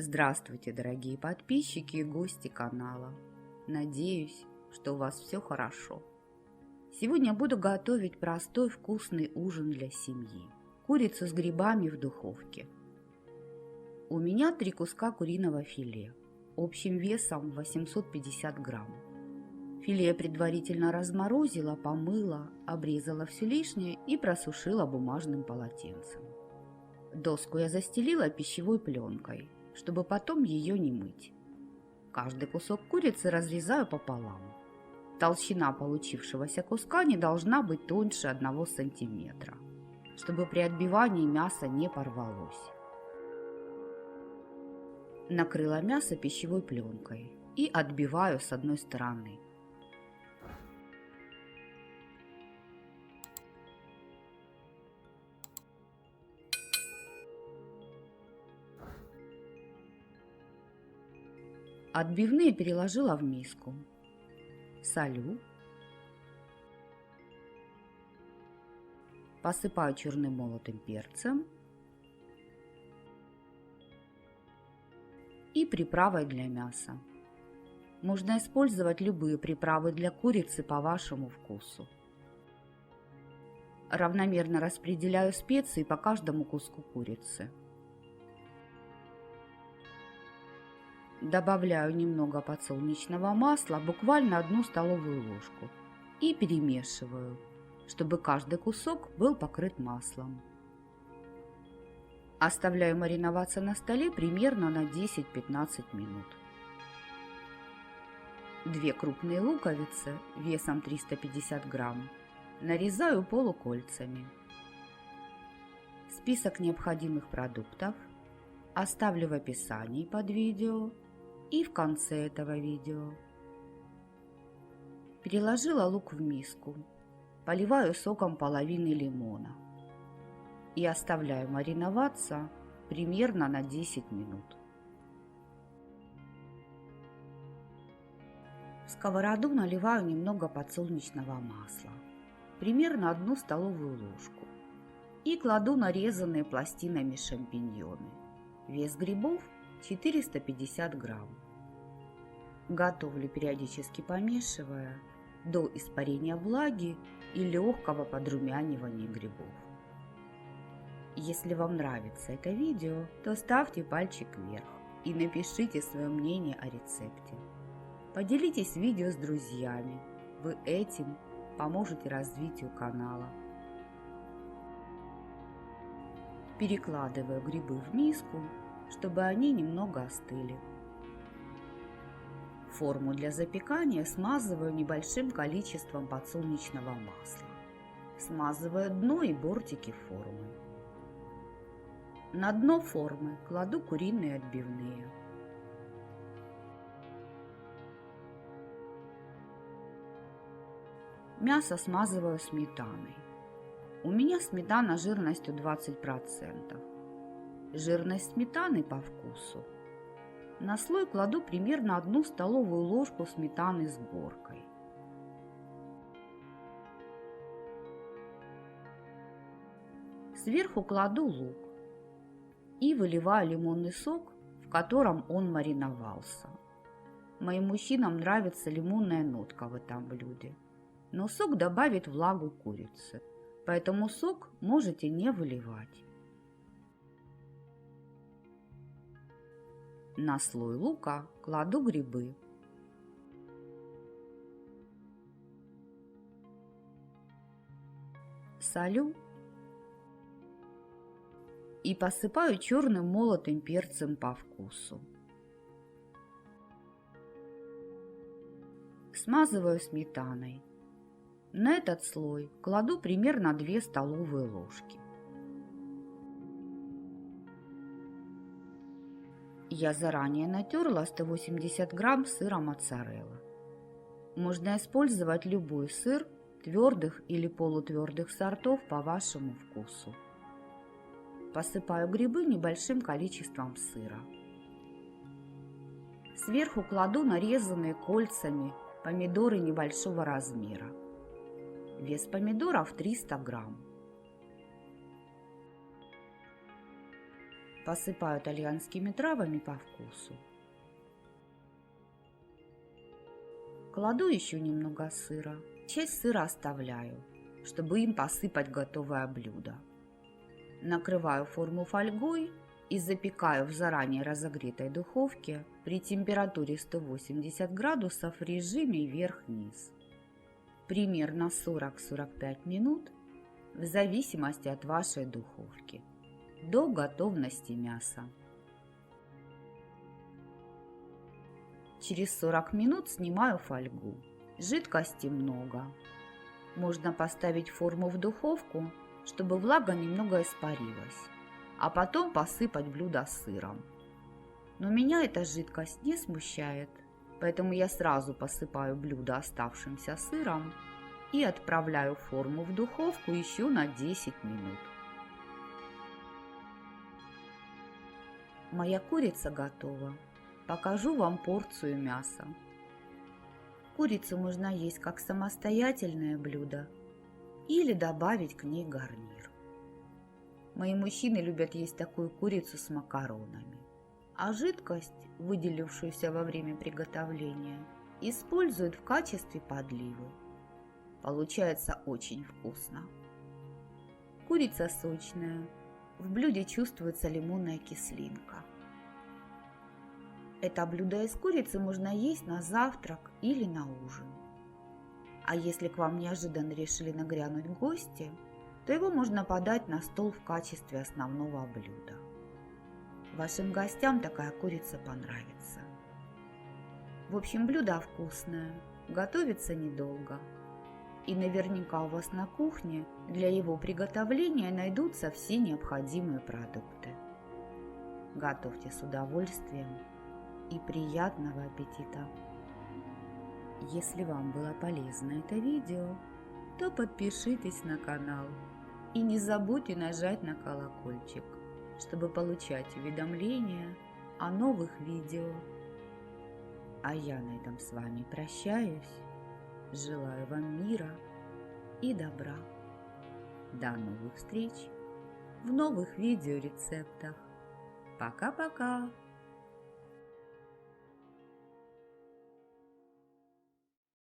Здравствуйте, дорогие подписчики и гости канала. Надеюсь, что у вас все хорошо. Сегодня буду готовить простой вкусный ужин для семьи. Курицу с грибами в духовке. У меня 3 куска куриного филе, общим весом 850 грамм. Филе я предварительно разморозила, помыла, обрезала все лишнее и просушила бумажным полотенцем. Доску я застелила пищевой пленкой, чтобы потом ее не мыть. Каждый кусок курицы разрезаю пополам. Толщина получившегося куска не должна быть тоньше 1 сантиметра, чтобы при отбивании мясо не порвалось. Накрыла мясо пищевой пленкой и отбиваю с одной стороны. Отбивные переложила в миску. Солю. Посыпаю черным молотым перцем и приправой для мяса. Можно использовать любые приправы для курицы по вашему вкусу. Равномерно распределяю специи по каждому куску курицы. Добавляю немного подсолнечного масла, буквально 1 столовую ложку, и перемешиваю, чтобы каждый кусок был покрыт маслом. Оставляю мариноваться на столе примерно на 10-15 минут. 2 крупные луковицы весом 350 грамм нарезаю полукольцами. Список необходимых продуктов оставлю в описании под видео и в конце этого видео. Переложила лук в миску, поливаю соком половины лимона и оставляю мариноваться примерно на 10 минут. В сковороду наливаю немного подсолнечного масла, примерно 1 столовую ложку, и кладу нарезанные пластинами шампиньоны. Вес грибов 450 грамм. Готовлю, периодически помешивая, до испарения влаги и легкого подрумянивания грибов. Если вам нравится это видео, то ставьте пальчик вверх и напишите свое мнение о рецепте. Поделитесь видео с друзьями, вы этим поможете развитию канала. Перекладываю грибы в миску, чтобы они немного остыли. Форму для запекания смазываю небольшим количеством подсолнечного масла. Смазываю дно и бортики формы. На дно формы кладу куриные отбивные. Мясо смазываю сметаной. У меня сметана жирностью 20%. Жирность сметаны по вкусу. На слой кладу примерно 1 столовую ложку сметаны с горкой. Сверху кладу лук и выливаю лимонный сок, в котором он мариновался. Моим мужчинам нравится лимонная нотка в этом блюде, но сок добавит влагу курицы, поэтому сок можете не выливать. На слой лука кладу грибы. Солю и посыпаю черным молотым перцем по вкусу. Смазываю сметаной. На этот слой кладу примерно 2 столовые ложки. Я заранее натерла 180 грамм сыра моцарелла. Можно использовать любой сыр, твердых или полутвердых сортов по вашему вкусу. Посыпаю грибы небольшим количеством сыра. Сверху кладу нарезанные кольцами помидоры небольшого размера. Вес помидоров 300 грамм. Посыпаю итальянскими травами по вкусу. Кладу еще немного сыра. Часть сыра оставляю, чтобы им посыпать готовое блюдо. Накрываю форму фольгой и запекаю в заранее разогретой духовке при температуре 180 градусов в режиме вверх-вниз. Примерно 40-45 минут, в зависимости от вашей духовки, до готовности мяса. Через 40 минут снимаю фольгу. Жидкости много. Можно поставить форму в духовку, чтобы влага немного испарилась, а потом посыпать блюдо сыром. Но меня эта жидкость не смущает, поэтому я сразу посыпаю блюдо оставшимся сыром и отправляю форму в духовку еще на 10 минут. Моя курица готова. Покажу вам порцию мяса. Курицу можно есть как самостоятельное блюдо или добавить к ней гарнир. Мои мужчины любят есть такую курицу с макаронами, а жидкость, выделившуюся во время приготовления, используют в качестве подливы. Получается очень вкусно. Курица сочная, в блюде чувствуется лимонная кислинка. Это блюдо из курицы можно есть на завтрак или на ужин. А если к вам неожиданно решили нагрянуть гости, то его можно подать на стол в качестве основного блюда. Вашим гостям такая курица понравится. В общем, блюдо вкусное, готовится недолго. И наверняка у вас на кухне для его приготовления найдутся все необходимые продукты. Готовьте с удовольствием и приятного аппетита! Если вам было полезно это видео, то подпишитесь на канал и не забудьте нажать на колокольчик, чтобы получать уведомления о новых видео. А я на этом с вами прощаюсь. Желаю вам мира и добра. До новых встреч в новых видеорецептах. Пока-пока!